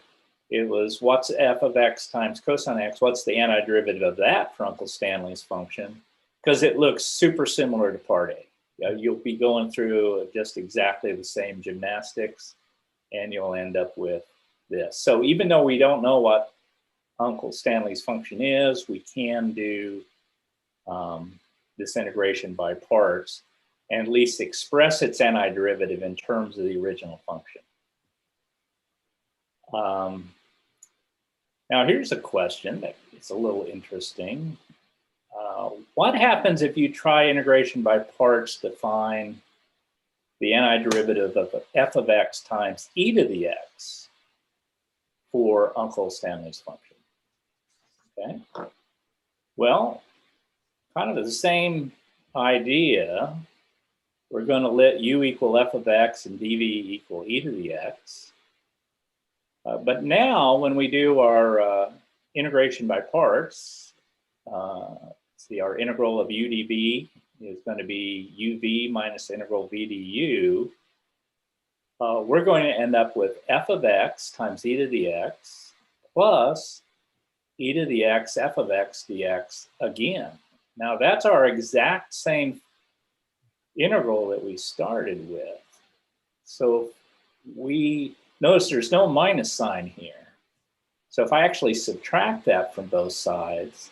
It was what's f of x times cosine x? What's the antiderivative of that for Uncle Stanley's function? Because it looks super similar to part A. You'll be going through just exactly the same gymnastics, and you'll end up with this. So even though we don't know what Uncle Stanley's function is, we can do this integration by parts and at least express its antiderivative in terms of the original function. Now here's a question that is a little interesting. What happens if you try integration by parts to find the antiderivative of f of x times e to the x for Uncle Stanley's function? Okay. Well, kind of the same idea. We're going to let u equal f of x and dv equal e to the x. But now when we do our integration by parts, see our integral of u dv is going to be uv minus integral v du. We're going to end up with f of x times e to the x plus e to the x f of x dx again. Now that's our exact same integral that we started with. So we notice there's no minus sign here. So if I actually subtract that from both sides,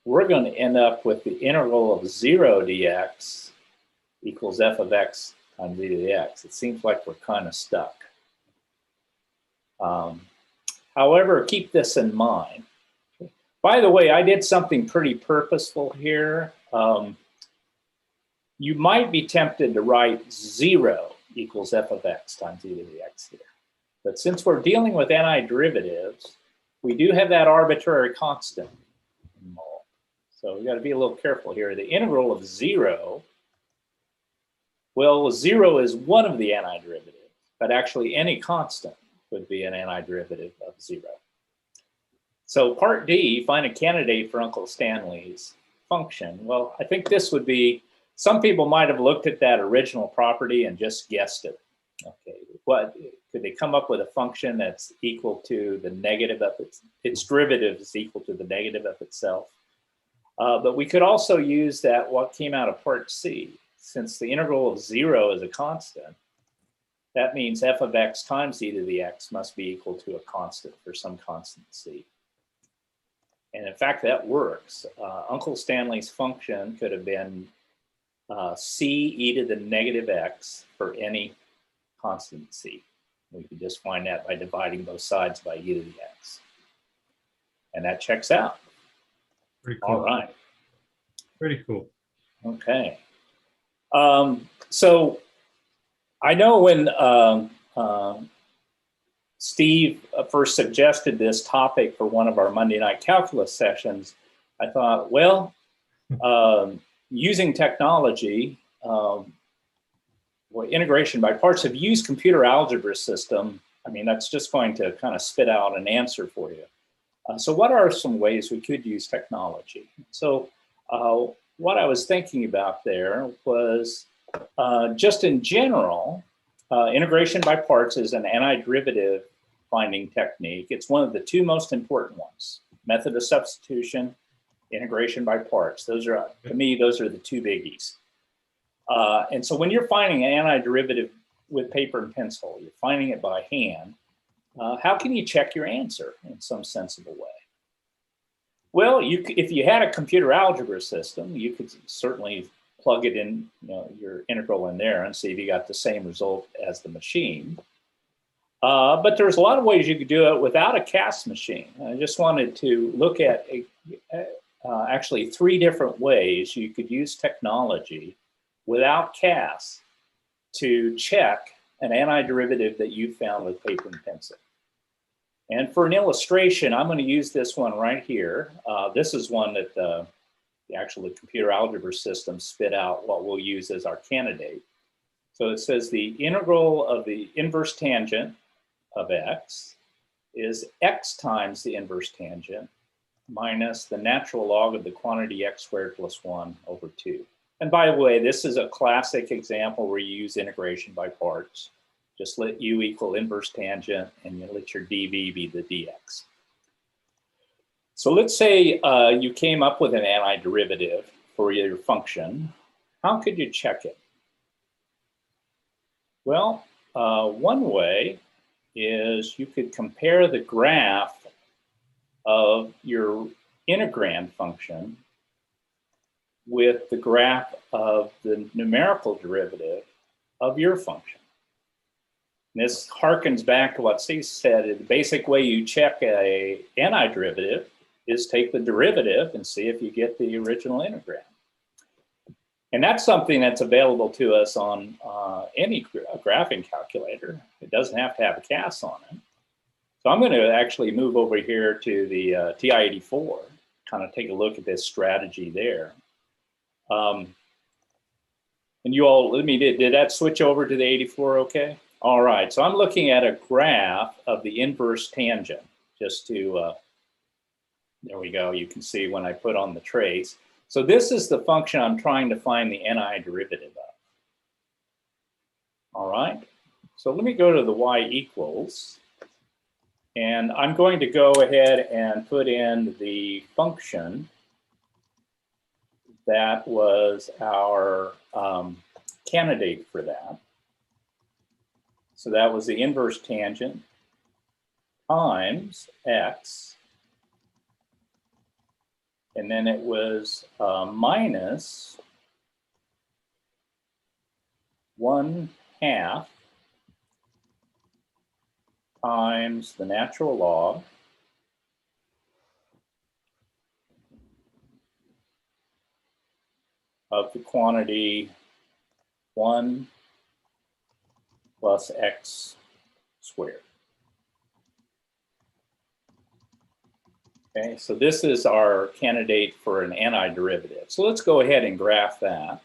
we're going to end up with the integral of 0 dx equals f of x times e to the x. It seems like we're kind of stuck. However, keep this in mind. By the way, I did something pretty purposeful here. You might be tempted to write 0 equals f of x times e to the x here. But since we're dealing with antiderivatives, we do have that arbitrary constant involved. So we've got to be a little careful here. The integral of 0, well, 0 is one of the antiderivatives, but actually any constant would be an antiderivative of 0. So part D, find a candidate for Uncle Stanley's function. Well, I think this would be, some people might have looked at that original property and just guessed it. Okay, what could they come up with a function that's equal to the negative of its derivative is equal to the negative of itself? But we could also use that what came out of part C. Since the integral of 0 is a constant, that means f of x times e to the x must be equal to a constant for some constant c. And in fact, that works. Uncle Stanley's function could have been c e to the negative x for any constant c. We could just find that by dividing both sides by e to the x. And that checks out. Pretty cool. All right. Pretty cool. Okay. So I know when Steve first suggested this topic for one of our Monday night calculus sessions, I thought, well, using technology, integration by parts, if you use computer algebra system, I mean, that's just going to kind of spit out an answer for you. So what are some ways we could use technology? So what I was thinking about there was just in general, integration by parts is an antiderivative finding technique. It's one of the two most important ones. Method of substitution, integration by parts. Those are, to me, those are the two biggies. And so when you're finding an antiderivative with paper and pencil, you're finding it by hand, how can you check your answer in some sensible way? Well, if you had a computer algebra system, you could certainly plug it in, your integral in there and see if you got the same result as the machine. But there's a lot of ways you could do it without a CAS machine. I just wanted to look at actually 3 different ways you could use technology without CAS to check an antiderivative that you found with paper and pencil. And for an illustration, I'm going to use this one right here. This is one that the computer algebra system spit out what we'll use as our candidate. So it says the integral of the inverse tangent of x is x times the inverse tangent minus the natural log of the quantity x squared plus 1 over 2. And by the way, this is a classic example where you use integration by parts. Just let u equal inverse tangent and you let your dv be the dx. So let's say you came up with an antiderivative for your function. How could you check it? Well, one way is you could compare the graph of your integrand function with the graph of the numerical derivative of your function. And this harkens back to what Steve said. The basic way you check an antiderivative is take the derivative and see if you get the original integrand. And that's something that's available to us on any graphing calculator. It doesn't have to have a CAS on it. So I'm going to actually move over here to the TI-84, kind of take a look at this strategy there. And you all, did that switch over to the 84 okay? All right, so I'm looking at a graph of the inverse tangent, just to, there we go, you can see when I put on the trace. So this is the function I'm trying to find the antiderivative of. All right, so let me go to the y equals, and I'm going to go ahead and put in the function that was our candidate for that. So that was the inverse tangent times x, and then it was minus 1/2 times the natural log of the quantity 1 plus x squared. Okay, so this is our candidate for an antiderivative. So let's go ahead and graph that.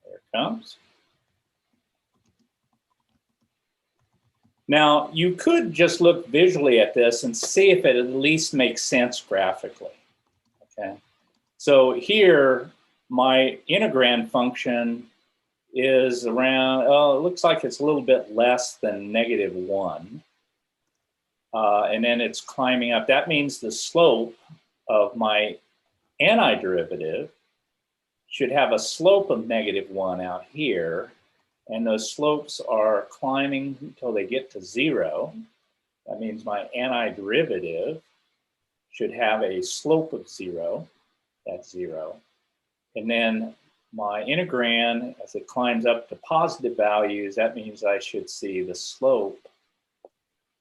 There it comes. Now, you could just look visually at this and see if it at least makes sense graphically. Okay, so here, my integrand function is around, oh, it looks like it's a little bit less than -1. And then it's climbing up. That means the slope of my antiderivative should have a slope of -1 out here. And those slopes are climbing until they get to 0. That means my antiderivative should have a slope of 0. That's 0. And then my integrand, as it climbs up to positive values, that means I should see the slope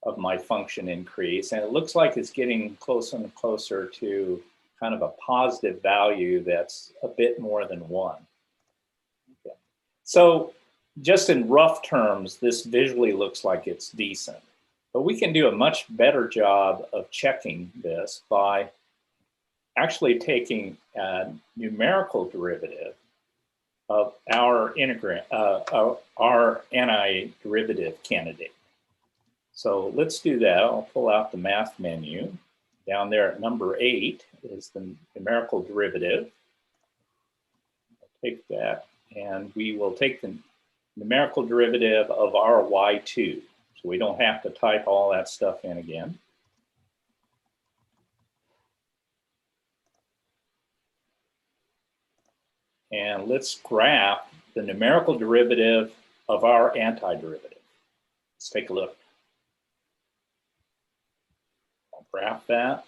of my function increase. And it looks like it's getting closer and closer to kind of a positive value that's a bit more than 1. Okay. So just in rough terms, this visually looks like it's decent. But we can do a much better job of checking this by actually taking a numerical derivative of our integrand, our antiderivative candidate. So let's do that. I'll pull out the math menu. Down there at number 8 is the numerical derivative. I'll take that, and we will take the numerical derivative of our y2. So we don't have to type all that stuff in again. And let's graph the numerical derivative of our antiderivative. Let's take a look. I'll graph that.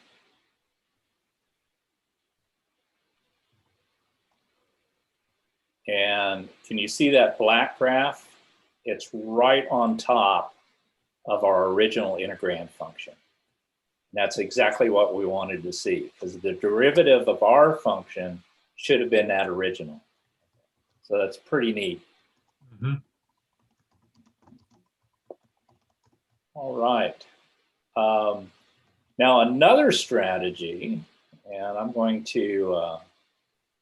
And can you see that black graph? It's right on top of our original integrand function. And that's exactly what we wanted to see, because the derivative of our function should have been that original. So that's pretty neat. Mm-hmm. All right. Now another strategy, and I'm going to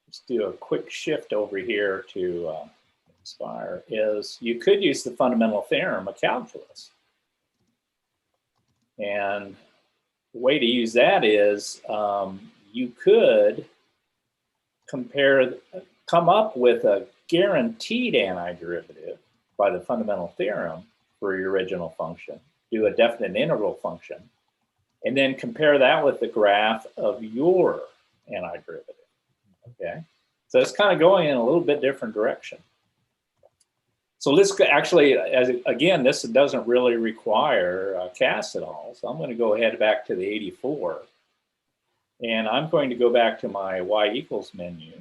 just do a quick shift over here to Nspire, is you could use the fundamental theorem of calculus. And the way to use that is you could come up with a guaranteed antiderivative by the fundamental theorem for your original function, do a definite integral function, and then compare that with the graph of your antiderivative. Okay, so it's kind of going in a little bit different direction. So let's actually, again, this doesn't really require CAS at all. So I'm going to go ahead back to the 84. And I'm going to go back to my y equals menu.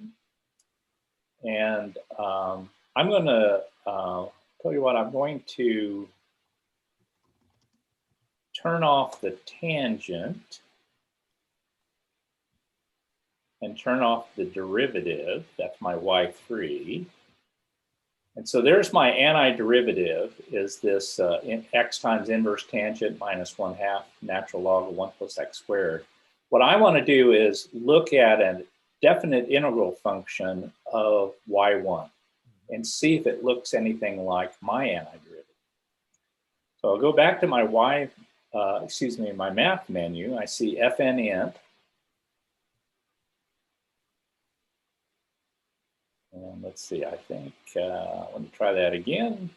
And I'm going to tell you what, I'm going to turn off the tangent and turn off the derivative. That's my y3. And so there's my antiderivative, is this x times inverse tangent minus 1/2 natural log of 1 plus x squared. What I want to do is look at a definite integral function of y1 and see if it looks anything like my antiderivative. So I'll go back to my my math menu. I see fn int. And let's see, I think, let me try that again.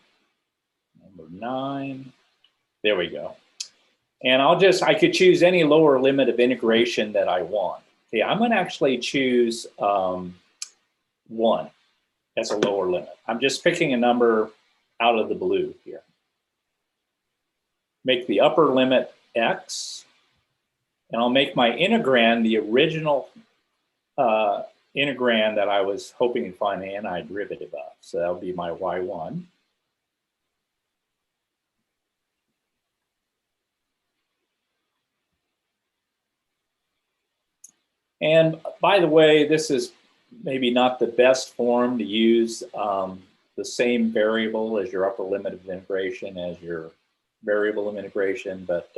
Number 9. There we go. And I could choose any lower limit of integration that I want. Okay, I'm going to actually choose 1 as a lower limit. I'm just picking a number out of the blue here. Make the upper limit x, and I'll make my integrand the original integrand that I was hoping to find the antiderivative of. So that'll be my y1. And by the way, this is maybe not the best form to use the same variable as your upper limit of integration as your variable of integration, but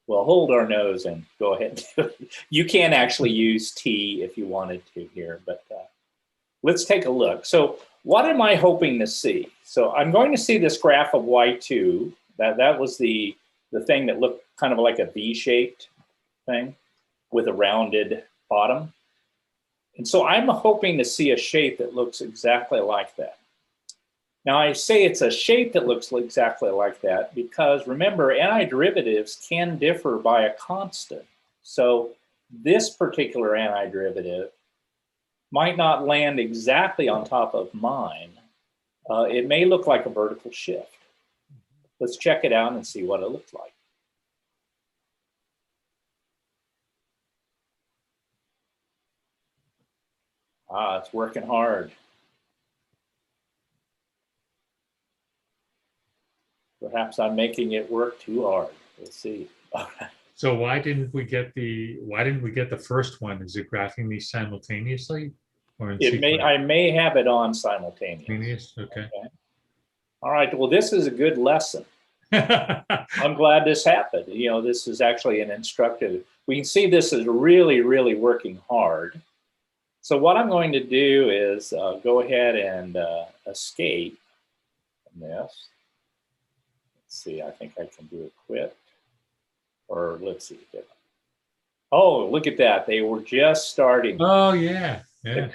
we'll hold our nose and go ahead and do it. You can actually use t if you wanted to here, but let's take a look. So what am I hoping to see? So I'm going to see this graph of y2. That was the thing that looked kind of like a V-shaped thing with a rounded bottom. And so I'm hoping to see a shape that looks exactly like that. Now I say it's a shape that looks exactly like that because remember, antiderivatives can differ by a constant. So this particular antiderivative might not land exactly on top of mine. It may look like a vertical shift. Let's check it out and see what it looks like. It's working hard. Perhaps I'm making it work too hard. We'll see. So why didn't we get the first one? Is it graphing these simultaneously? Or in I may have it on simultaneous. Simultaneous? Okay. All right. Well, this is a good lesson. I'm glad this happened. You know, this is actually an instructive. We can see this is really, really working hard. So what I'm going to do is go ahead and escape from this. Let's see, I think I can do a quit. Or let's see. Oh, look at that. They were just starting to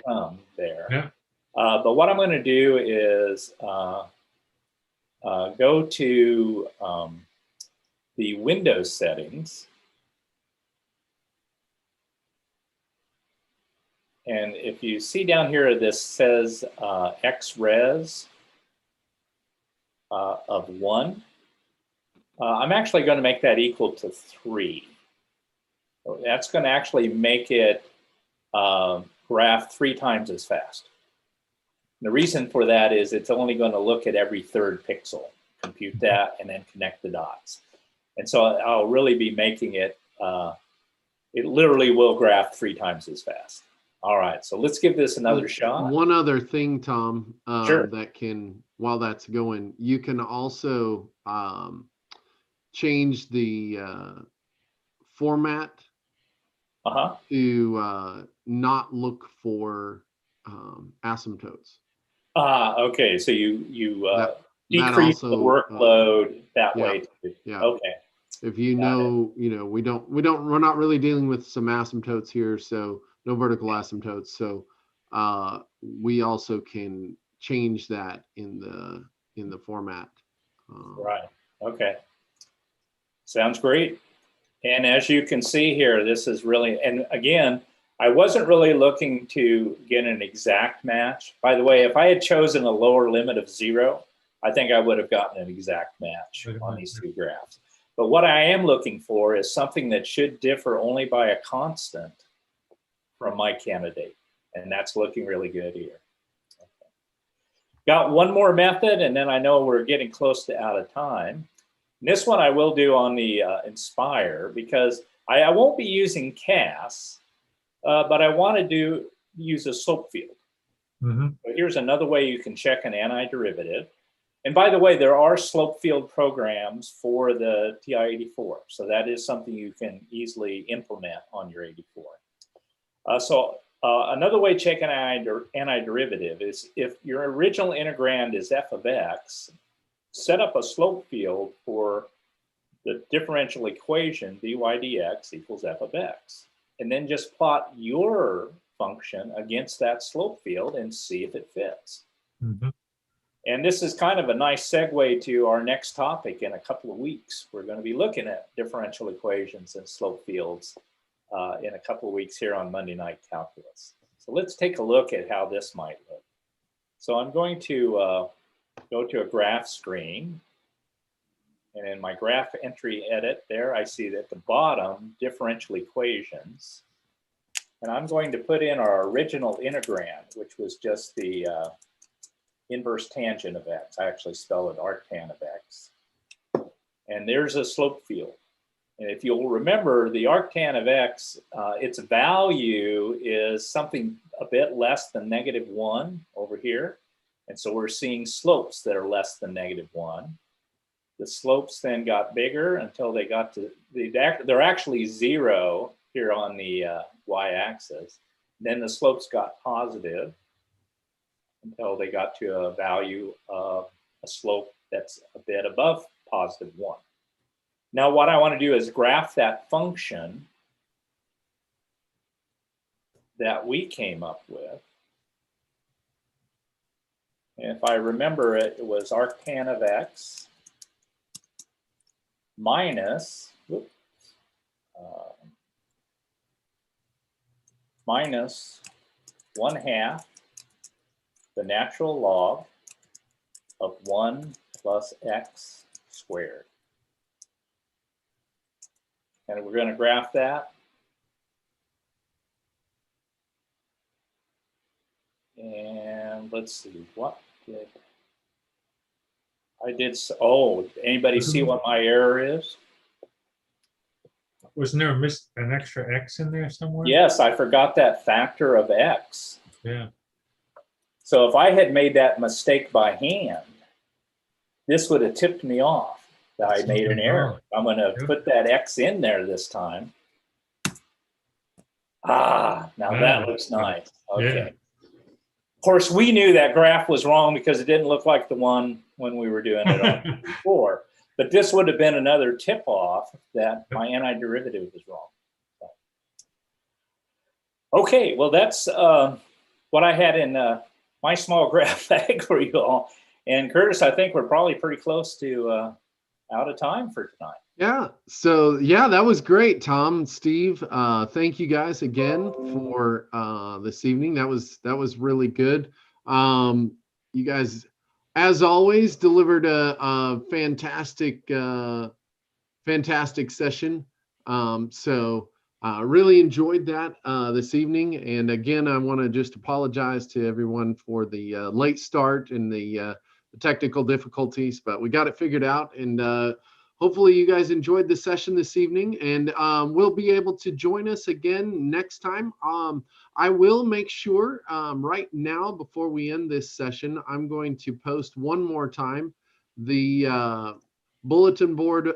come there. Yeah. But what I'm going to do is go to the Windows settings. And if you see down here, this says XRes of 1. I'm actually going to make that equal to 3. So that's going to actually make it graph 3 times as fast. And the reason for that is it's only going to look at every 3rd pixel, compute that, and then connect the dots. And so I'll really be making it, it literally will graph 3 times as fast. All right, so let's give this another shot. One other thing, Tom, Sure. that can, while that's going, you can also change the format to not look for asymptotes. Okay, so you decrease the workload that way. Yeah. Okay. If you know, we're not really dealing with some asymptotes here, so no vertical asymptotes. So we also can change that in the format. Right. Okay. Sounds great. And as you can see here, this is really, and again, I wasn't really looking to get an exact match. By the way, if I had chosen a lower limit of 0, I think I would have gotten an exact match on these 2 graphs. But what I am looking for is something that should differ only by a constant from my candidate. And that's looking really good here. Okay. Got one more method, and then I know we're getting close to out of time. And this one I will do on the Nspire, because I won't be using CAS, but I want to use a slope field. So here's another way you can check an antiderivative. And by the way, there are slope field programs for the TI-84. So that is something you can easily implement on your 84. Another way to check an antiderivative is if your original integrand is f of x, set up a slope field for the differential equation dy dx equals f of x. And then just plot your function against that slope field and see if it fits. And this is kind of a nice segue to our next topic in a couple of weeks. We're going to be looking at differential equations and slope fields in a couple of weeks here on Monday Night Calculus. So let's take a look at how this might look. So I'm going to go to a graph screen. And in my graph entry edit there, I see at the bottom, differential equations. And I'm going to put in our original integrand, which was just the inverse tangent of x. I actually spell it arctan of x. And there's a slope field. And if you'll remember, the arctan of x, its value is something a bit less than -1 over here. And so we're seeing slopes that are less than -1. The slopes then got bigger until they got to, they're actually 0 here on the y-axis. Then the slopes got positive until they got to a value of a slope that's a bit above +1. Now what I want to do is graph that function that we came up with. And if I remember it, it was arctan of x minus, minus 1/2 the natural log of 1 plus x squared. And we're going to graph that. And let's see, what did I did? Oh, anybody see what my error is? Wasn't there an extra X in there somewhere? Yes, I forgot that factor of X. Yeah. So if I had made that mistake by hand, this would have tipped me off that I made an error. I'm going to put that X in there this time. Ah, now that looks nice. Okay. Yeah. Of course, we knew that graph was wrong because it didn't look like the one when we were doing it on before. But this would have been another tip-off that my antiderivative was wrong. Okay, well, that's what I had in my small graph bag for you all. And Curtis, I think we're probably pretty close to out of time for tonight. Yeah. So yeah, that was great, Tom, Steve. Thank you guys again for this evening. That was really good. You guys, as always, delivered a fantastic session. So really enjoyed that this evening. And again, I want to just apologize to everyone for the late start and the technical difficulties, but we got it figured out. And hopefully you guys enjoyed the session this evening, and we'll be able to join us again next time. I will make sure right now, before we end this session, I'm going to post one more time the bulletin board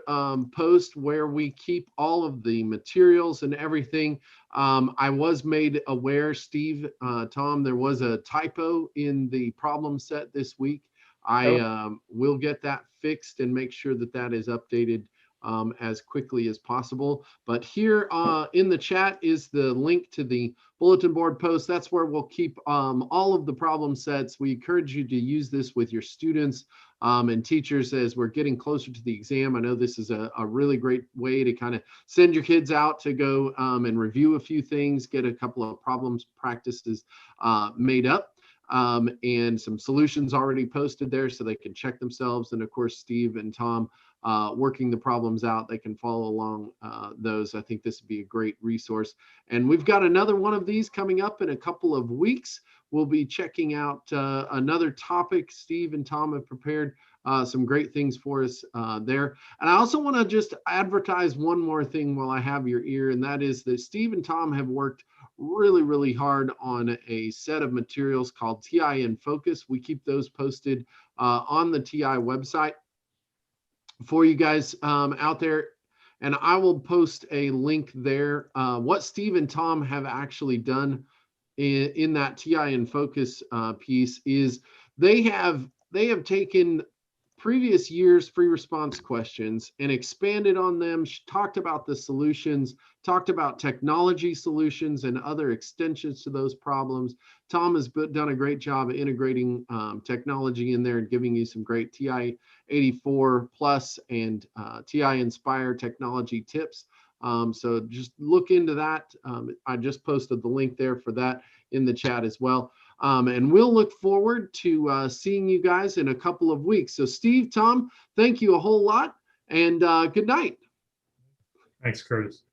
post where we keep all of the materials and everything. I was made aware, Steve, Tom, there was a typo in the problem set this week. I will get that fixed and make sure that that is updated as quickly as possible. But here in the chat is the link to the bulletin board post. That's where we'll keep all of the problem sets. We encourage you to use this with your students and teachers as we're getting closer to the exam. I know this is a really great way to kind of send your kids out to go and review a few things, get a couple of problems practices made up. And some solutions already posted there so they can check themselves. And of course, Steve and Tom working the problems out, they can follow along those. I think this would be a great resource. And we've got another one of these coming up in a couple of weeks. We'll be checking out another topic. Steve and Tom have prepared some great things for us there. And I also want to just advertise one more thing while I have your ear, and that is that Steve and Tom have worked really hard on a set of materials called TI in Focus. We keep those posted on the TI website for you guys out there. And I will post a link there. What Steve and Tom have actually done in that TI in Focus piece is they have taken previous year's free response questions and expanded on them, talked about the solutions, talked about technology solutions and other extensions to those problems. Tom has done a great job of integrating technology in there and giving you some great TI-84 Plus and TI-Nspire technology tips. So just look into that. I just posted the link there for that in the chat as well. And we'll look forward to seeing you guys in a couple of weeks. So Steve, Tom, thank you a whole lot, and good night. Thanks, Curtis.